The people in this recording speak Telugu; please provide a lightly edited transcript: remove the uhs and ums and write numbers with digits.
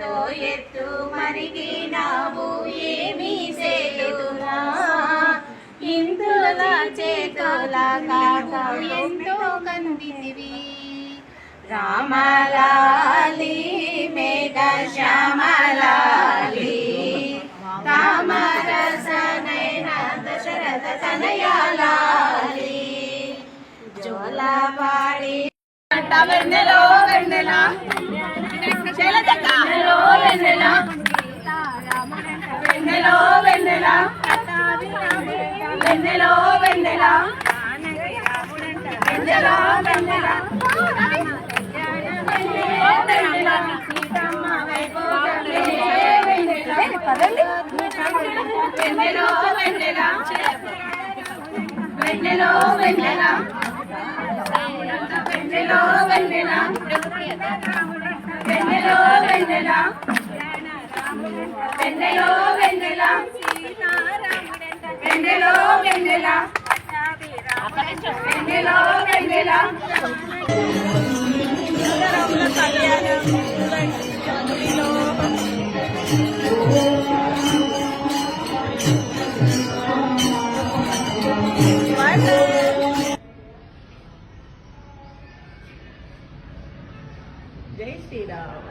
ఎంతో ఎత్తు మరిగినావు ఏమీ చేతునా ఇంతుల చేతుల కాకు ఎంతో కందితివి రామలాలి మేఘ శ్యామలాలి కామరసనైన దశరథ తనయాలాలి జోలపాడి వెన్నెలో వెన్నెల వెన్నెలో వెన్నెల వెన్నెలో వెన్నెల వెన్నెలో వెన్నెల వెన్నెలో వెన్నెల సీతమ్మ వైభోగమే వెన్నెల వెన్నెలో వెన్నెల వెన్నెలో వెన్నెల వెన్నెలో వెన్నెల వెన్నెలో వెన్నెల వెన్నెలో వెన్నెల వెన్నెలో వెన్నెల వెన్నెలో వెన్నెల జై శ్రీరామ్.